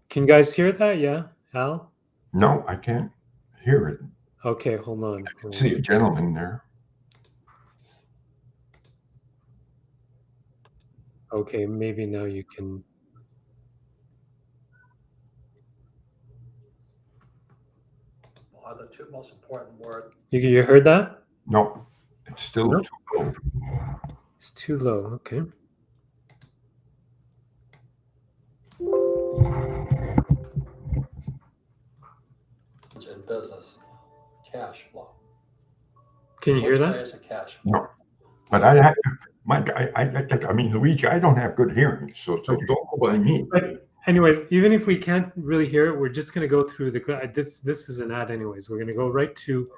Can you guys hear that? Yeah, Al? No, I can't hear it. Okay, hold on. I see a gentleman there. Okay, maybe now you can. Are the two most important words? You heard that? No, it's still Nope. too low. It's too low. Okay. In business, cash flow. Can you hear Which way that? is the cash flow? But I have to, Mike, I mean, Luigi, I don't have good hearing, so don't go by me. But anyways, even if we can't really hear it, we're just gonna go through the clip. This is an ad, anyways. We're gonna go right to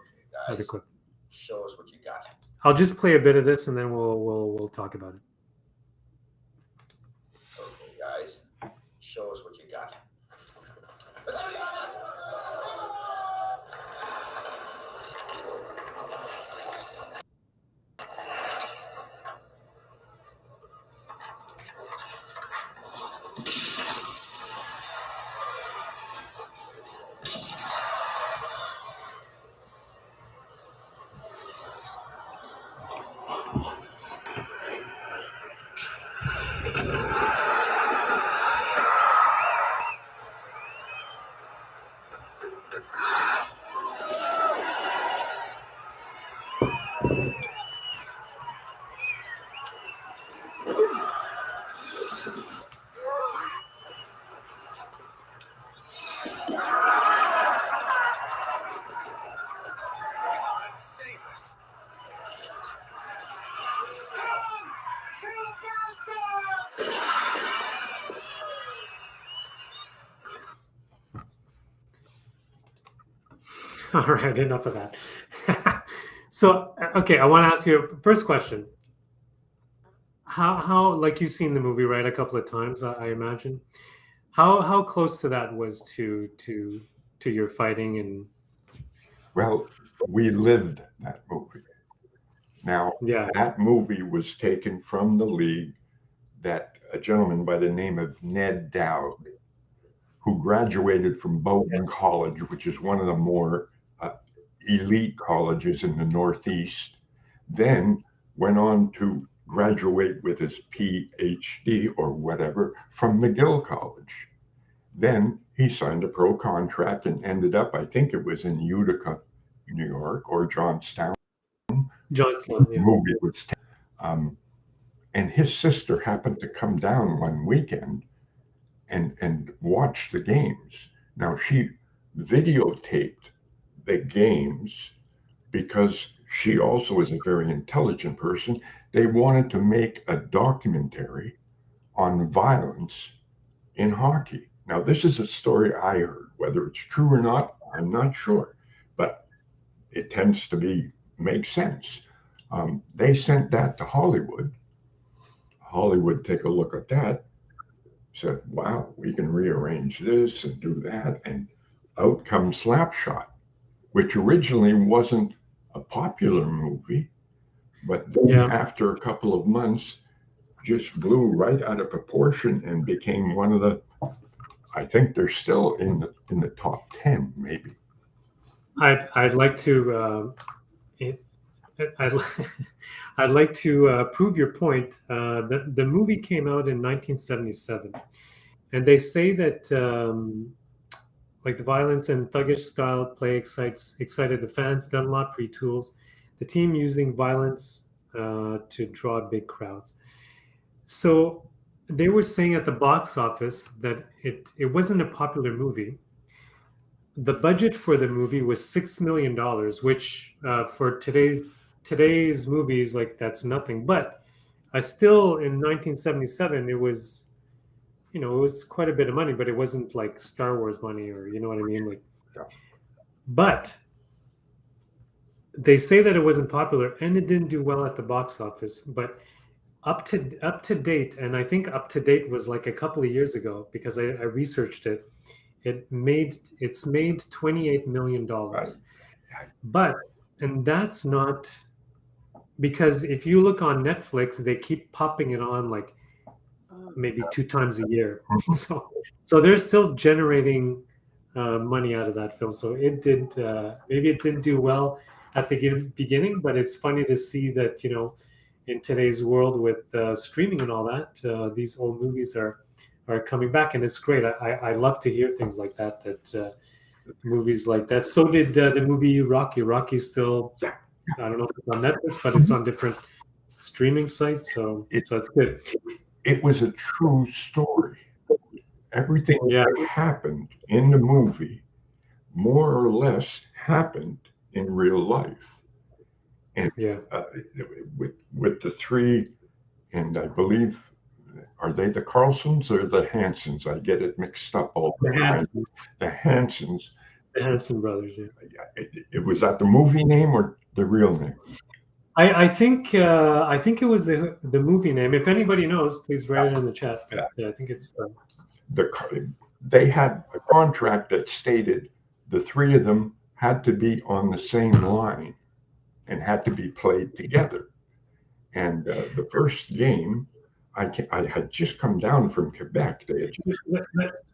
the clip. Show us what you got. I'll just play a bit of this, and then we'll talk about it. Okay, guys, show us what you got. All right, enough of that. So, okay, I want to ask you first question. How like you've seen the movie, right, a couple of times, I imagine. How close to that was to your fighting and Well, we lived that movie. Now, yeah, that movie was taken from the league that a gentleman by the name of Ned Dowd, who graduated from Bowdoin College, which is one of the more elite colleges in the Northeast, then went on to graduate with his PhD or whatever from McGill College. Then he signed a pro contract and ended up, I think it was in Utica, New York, or Johnstown. Johnson, yeah. Movie was, and his sister happened to come down one weekend and watch the games. Now she videotaped the games because she also is a very intelligent person. They wanted to make a documentary on violence in hockey. Now, this is a story I heard. Whether it's true or not, I'm not sure, but it tends to make sense. They sent that to Hollywood. Hollywood take a look at that, said, wow, we can rearrange this and do that, and out comes Slapshot, which originally wasn't a popular movie, but then Yeah. after a couple of months, just blew right out of proportion and became one of the, I think they're still in the top 10, maybe. I'd like to I'd like to prove your point. The movie came out in 1977, and they say that like the violence and thuggish style play excited the fans. Dunlop retools the team using violence to draw big crowds. So they were saying at the box office that it wasn't a popular movie. The budget for the movie was $6 million, which for today's movies, like that's nothing. But I still in 1977, it was, it was quite a bit of money, but it wasn't like Star Wars money, or you know what I mean, like. Yeah. But they say that it wasn't popular and it didn't do well at the box office. But up to date, and I think up to date was like a couple of years ago because I researched it. It's made $28 million. Right. But and that's not because if you look on Netflix, they keep popping it on like maybe 2 times a year. So they're still generating money out of that film. So it did maybe it didn't do well at the beginning, but it's funny to see that in today's world with streaming and all that, these old movies are coming back, and it's great. I love to hear things like that. That movies like that. So did the movie Rocky. Rocky's still, I don't know if it's on Netflix, but it's on different streaming sites. So it's good. It was a true story. Everything that happened in the movie, more or less, happened in real life. Yeah. With the three, and I believe, are they the Carlsons or the Hansons? I get it mixed up all the The time. Hansons. The Hansons. The Hanson brothers. Yeah. It was that the movie name or the real name? I think it was the movie name. If anybody knows, please write it in the chat. Yeah, I think it's they had a contract that stated the three of them had to be on the same line and had to be played together. And the first game, I had just come down from Quebec. They had just,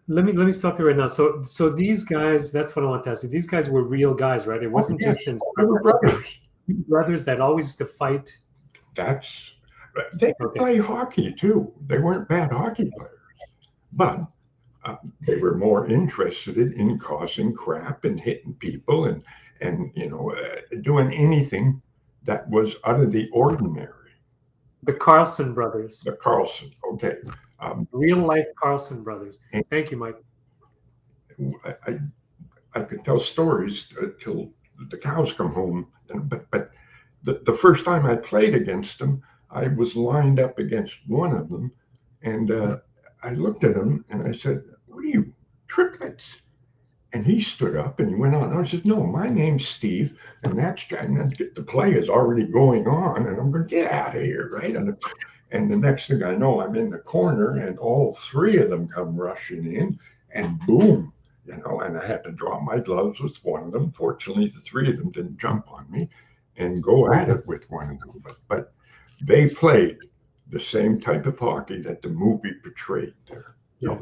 let me stop you right now. So these guys, that's what I want to ask you. These guys were real guys, right? It wasn't just in they were brothers that always used to fight. They could play hockey too. They weren't bad hockey players, but they were more interested in causing crap and hitting people and doing anything that was out of the ordinary. The Carlson brothers. The Carlson, okay. Real life Carlson brothers. Thank you, Mike. I could tell stories till the cows come home, but the first time I played against them, I was lined up against one of them, and I looked at him and I said, "What are you, triplets?" And he stood up and he went on. I said, "No, my name's Steve, and the play is already going on, and I'm going to get out of here, right?" And the next thing I know, I'm in the corner, and all three of them come rushing in, and boom, and I had to drop my gloves with one of them. Fortunately, the three of them didn't jump on me and go at it with one of them. But they played the same type of hockey that the movie portrayed there. Yeah.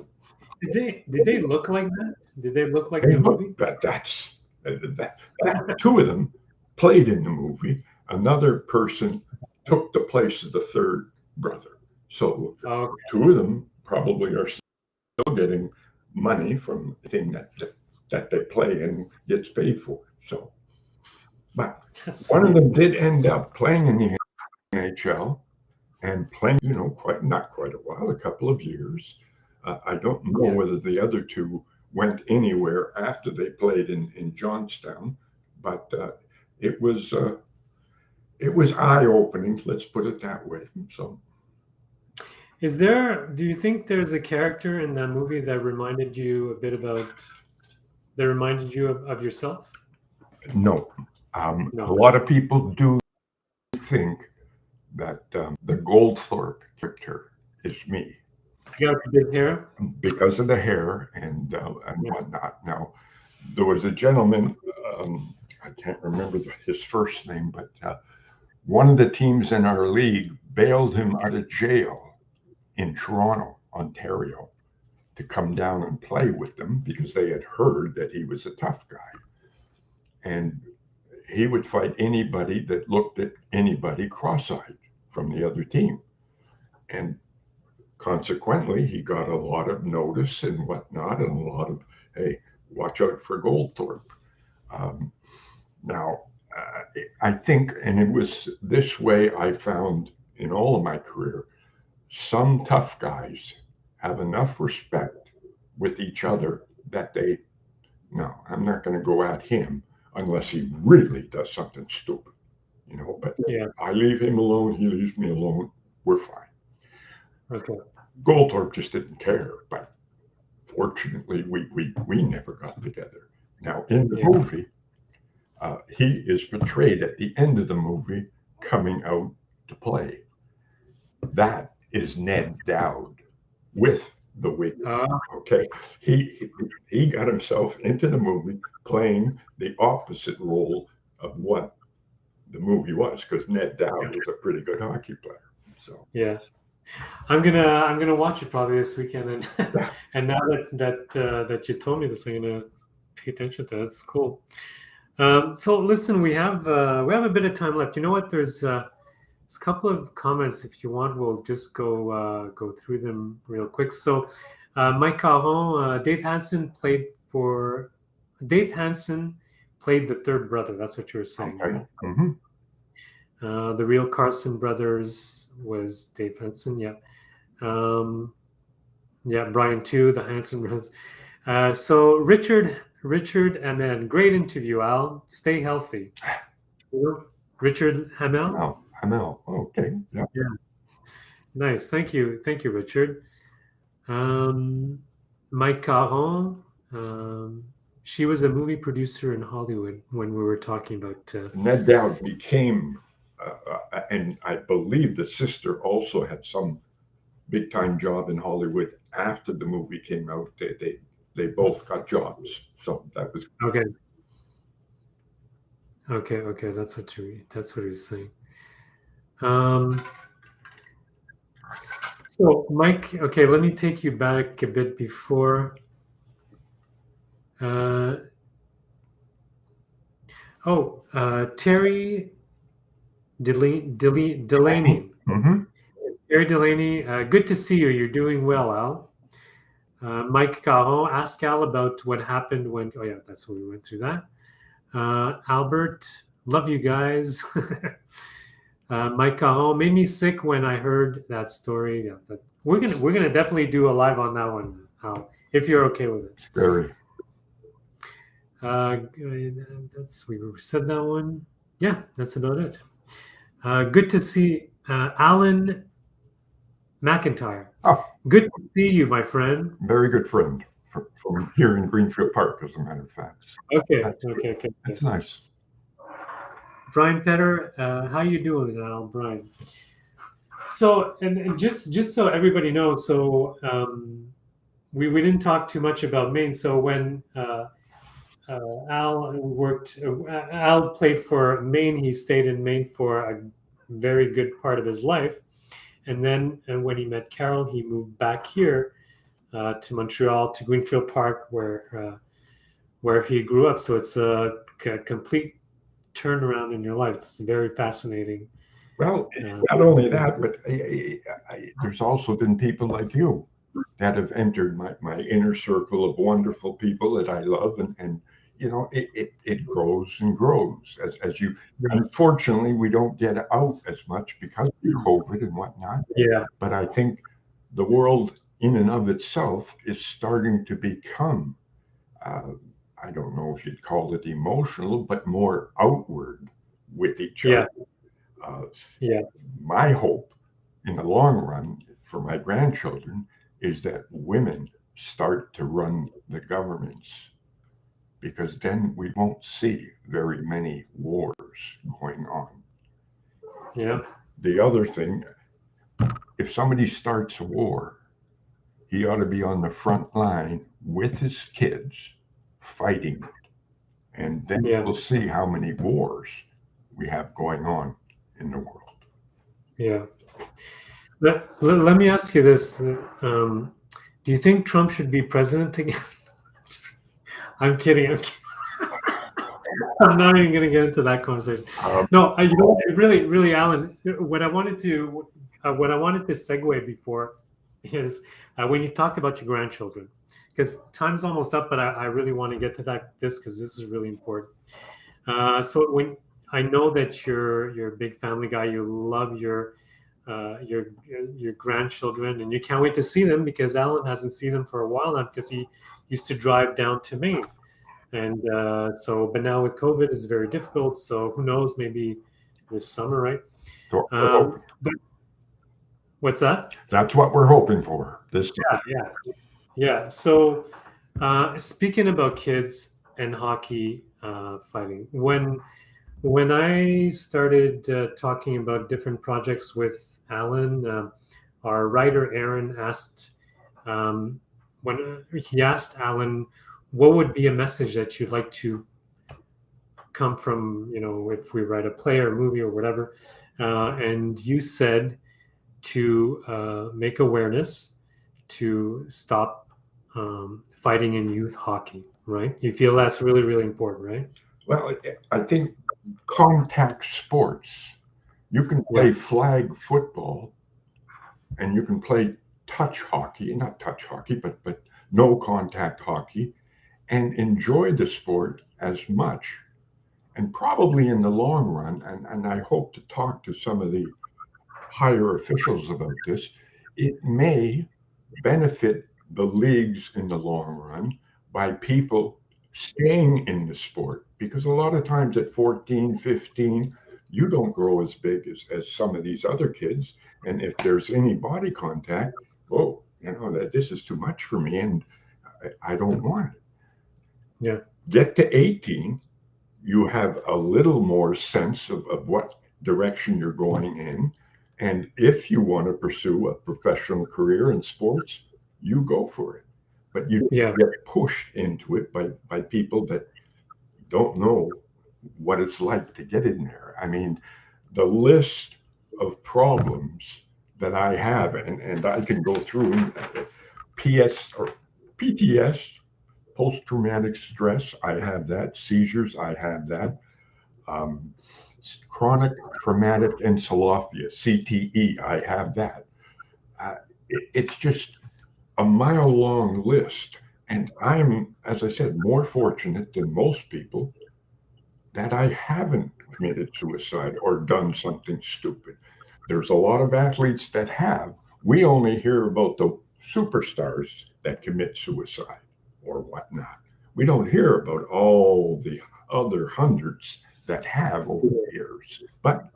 Did they look like that? Did they look like the movie? That two of them played in the movie. Another person took the place of the third brother. So two of them probably are still getting money from the thing that they play and gets paid for. So, but one of them did end up playing in the NHL and playing, not quite a while, a couple of years. I don't know whether the other two went anywhere after they played in Johnstown, but it was eye-opening. Let's put it that way. So, do you think there's a character in that movie that reminded you of yourself? No. A lot of people do think that the Goldthorpe character is me. You got the big hair? Because of the hair and whatnot. Now, there was a gentleman, I can't remember his first name, but one of the teams in our league bailed him out of jail in Toronto, Ontario, to come down and play with them because they had heard that he was a tough guy. And he would fight anybody that looked at anybody cross-eyed from the other team. And consequently, he got a lot of notice and whatnot, and a lot of, hey, watch out for Goldthorpe. Now, I think, and it was this way I found in all of my career, some tough guys have enough respect with each other that no, I'm not going to go at him unless he really does something stupid, but I leave him alone, he leaves me alone, we're fine. Okay. Goldthorpe just didn't care, but fortunately, we never got together. Now, in the movie, he is portrayed at the end of the movie coming out to play. That is Ned Dowd with the wig. Okay, he got himself into the movie playing the opposite role of what the movie was, because Ned Dowd was a pretty good hockey player. So yeah. I'm gonna watch it probably this weekend, and now that you told me this, I'm gonna pay attention to it. It's cool. So listen, we have a bit of time left. You know what? There's a couple of comments. If you want, we'll just go through them real quick. So, Mike Caron, Dave Hansen played the third brother. That's what you were saying. Okay. Right? Mm-hmm. The real Carson brothers was Dave Hansen. Yeah. Brian too, the Hansen brothers. So Richard MN, great interview, Al. Stay healthy. Richard Hamel. Oh, Hamel. Okay. Yeah. Yeah. Nice. Thank you, Richard. Mike Caron. She was a movie producer in Hollywood when we were talking about. Ned Dowd became, and I believe the sister also had some big time job in Hollywood after the movie came out. They both got jobs, so that was Okay. That's what he was saying. So Mike, okay, let me take you back a bit before. Terry Delaney. Mm-hmm. Terry Delaney, good to see you. You're doing well, Al. Mike Caron, ask Al about what happened when. Oh yeah, that's what we went through that. Albert, love you guys. Mike Caron made me sick when I heard that story. Yeah, we're gonna definitely do a live on that one, Al, if you're okay with it. Scary. That's we said that one. Yeah, that's about it. Good to see Alan McIntyre. Oh, good to see you, my friend. Very good friend from here in Greenfield Park, as a matter of fact. Okay. That's nice. Brian Petter, how you doing, Al? Brian. So, and just so everybody knows, so we didn't talk too much about Maine. So when Al played for Maine, he stayed in Maine for a very good part of his life. And then when he met Carol, he moved back here to Montreal, to Greenfield Park, where he grew up. So it's a complete turnaround in your life. It's very fascinating. Well, not only that, but there's also been people like you that have entered my inner circle of wonderful people that I love, and you know, it grows and grows as you. Unfortunately, we don't get out as much because of COVID and whatnot. Yeah. But I think the world in and of itself is starting to become, I don't know if you'd call it emotional, but more outward with each other. My hope in the long run for my grandchildren is that women start to run the governments, because then we won't see very many wars going on. Yeah. The other thing, if somebody starts a war, he ought to be on the front line with his kids fighting it. And then we'll see how many wars we have going on in the world. Yeah. Let me ask you this. Do you think Trump should be president again? I'm kidding. I'm not even going to get into that conversation. No, really, Alan, what I wanted to segue before is when you talked about your grandchildren, because time's almost up, but I really want to get to this because this is really important. So when I know that you're a big family guy, you love your grandchildren, and you can't wait to see them, because Alan hasn't seen them for a while now, because he used to drive down to Maine. And but now with COVID, it's very difficult. So who knows? Maybe this summer, right? But what's that? That's what we're hoping for. Yeah. So speaking about kids and hockey fighting, when I started talking about different projects with Alan, our writer Aaron asked when he asked Alan, what would be a message that you'd like to come from, if we write a play or a movie or whatever, and you said to make awareness to stop fighting in youth hockey, right? You feel that's really, really important, right? Well, I think contact sports, you can play flag football, and you can play not touch hockey, but no contact hockey, and enjoy the sport as much. And probably in the long run, and I hope to talk to some of the higher officials about this, it may benefit the leagues in the long run by people staying in the sport, because a lot of times at 14, 15, you don't grow as big as some of these other kids. And if there's any body contact, oh, that this is too much for me and I don't want it. Yeah. Get to 18, you have a little more sense of what direction you're going in. And if you want to pursue a professional career in sports, you go for it. But you Yeah. get pushed into it by people that don't know what it's like to get in there. I mean, the list of problems that I have, and I can go through PS or PTS, post-traumatic stress, I have that. Seizures, I have that. Um, Chronic traumatic encephalopathy, CTE, I have that. It's just a mile-long list. And I'm, as I said, more fortunate than most people that I haven't committed suicide or done something stupid. There's a lot of athletes that have. We only hear about the superstars that commit suicide or whatnot. We don't hear about all the other hundreds that have over the years. But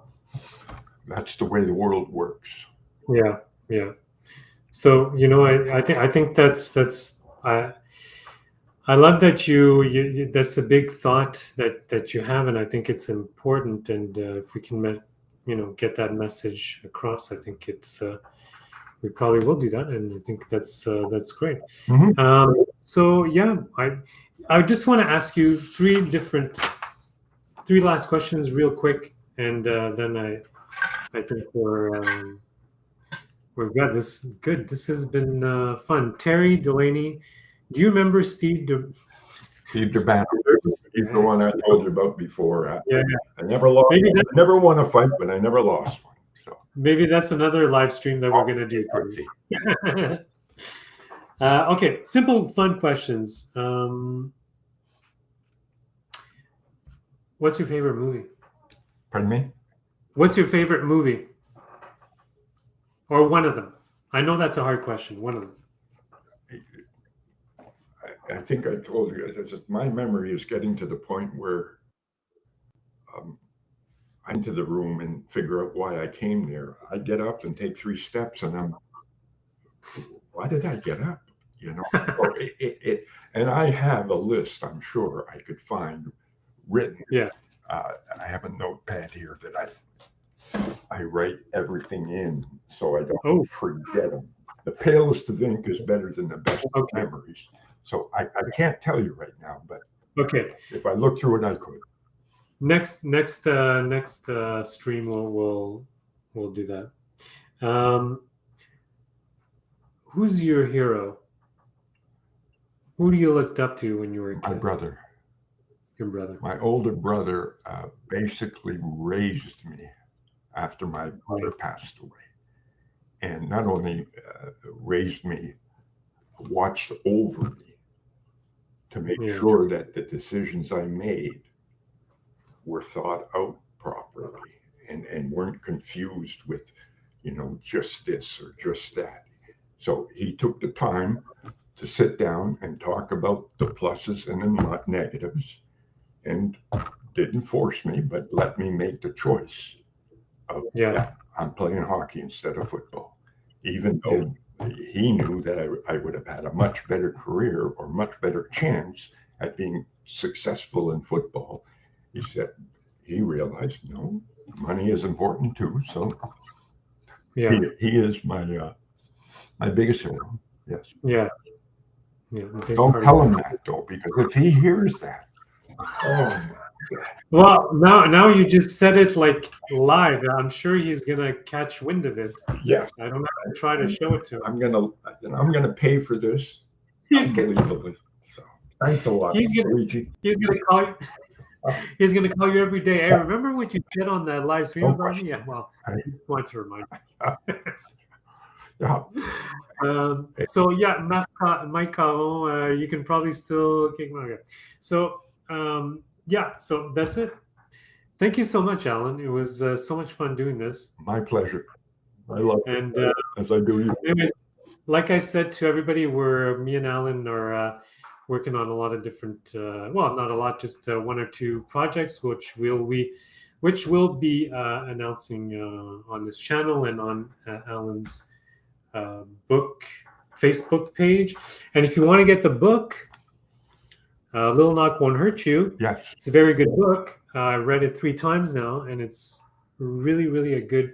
that's the way the world works. Yeah. Yeah. So I think that's I love that you that's a big thought that you have, and I think it's important. And if we can get that message across, I think it's we probably will do that, and I think that's great. Mhm. So yeah, I just want to ask you three last questions real quick, and then I think we're good. This has been fun. Terry Delaney, do you remember Steve Steve DeBanner, he's the one I told you about before. Yeah. I never lost. Maybe I never won a fight, but I never lost one. So Maybe that's another live stream that we're gonna do. Okay, simple, fun questions. What's your favorite movie? Pardon me? What's your favorite movie? Or one of them? I know that's a hard question. One of them. I think I told you that my memory is getting to the point where I into the room and figure out why I came there. I get up and take 3 steps, and why did I get up? Or and I have a list. I'm sure I could find written. Yeah. I have a notepad here that I write everything in so I don't forget them. The palest of ink is better than the best of memories. So I can't tell you right now, but if I look through it, I could. Next stream we'll do that. Who's your hero? Who do you looked up to when you were a kid? My brother. Your brother. My older brother basically raised me after my mother passed away, and not only raised me, watched over me to make sure that the decisions I made were thought out properly and weren't confused with, just this or just that. So he took the time to sit down and talk about the pluses and the negatives, and didn't force me, but let me make the choice of, I'm playing hockey instead of football, even though he knew that I would have had a much better career or much better chance at being successful in football. He said he realized, no, money is important too. So he is my biggest hero. Yes. Yeah. Don't tell him that though, because if he hears that, oh my God. Well, now you just said it like live. I'm sure he's gonna catch wind of it. Yeah. I don't have to try to show it to him. I'm gonna pay for this. Unbelievably. So thanks a lot. He's gonna call you. He's gonna call you every day. Hey, remember what you said on that live stream about me? Yeah. Well, I just want to remind you. So yeah, Mike Caron, you can probably still kick my head. So so that's it. Thank you so much, Allan. It was so much fun doing this. My pleasure. I love it, as I do you. Anyways, like I said to everybody, me and Allan are working on a lot of different, well, not a lot, just 1 or 2 projects, which we which we'll be announcing on this channel and on Allan's book Facebook page. And if you want to get the book, Little Knock Won't Hurt You, Yes. it's a very good book. I read it 3 times now, and it's really, really a good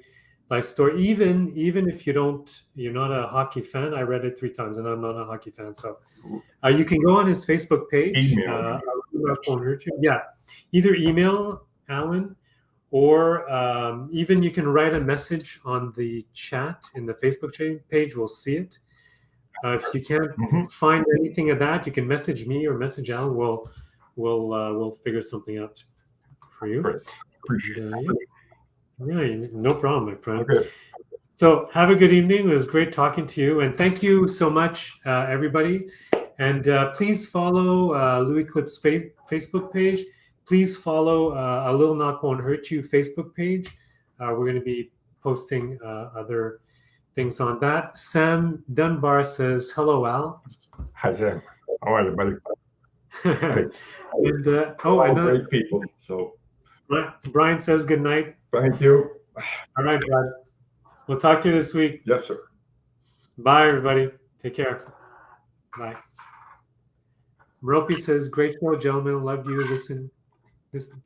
life story. Even if you're not a hockey fan, I read it 3 times, and I'm not a hockey fan. So you can go on his Facebook page. Email me. Little Knock Won't Hurt You. Yeah, either email Allan, or even you can write a message on the chat in the Facebook page. We'll see it. If you can't find anything of that, you can message me or message Allan. We'll figure something out for you. Great. Appreciate it. Yeah, no problem, my friend. Okay. So have a good evening. It was great talking to you, and thank you so much, everybody. And please follow Louis Clip's Facebook page. Please follow A Little Knock Won't Hurt You Facebook page. We're going to be posting other things on that. Sam Dunbar says, hello, Al. Hi, Sam. How are you, buddy? And All great people. So Brian says good night. thank you. All right, bud. We'll talk to you this week. Yes, sir. Bye, everybody. Take care. Bye. Ropi says, great show, gentlemen. Loved you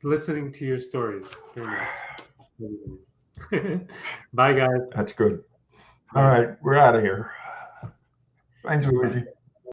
listening to your stories. Very nice. Bye, guys. That's good. All right. We're out of here. Thanks, Luigi.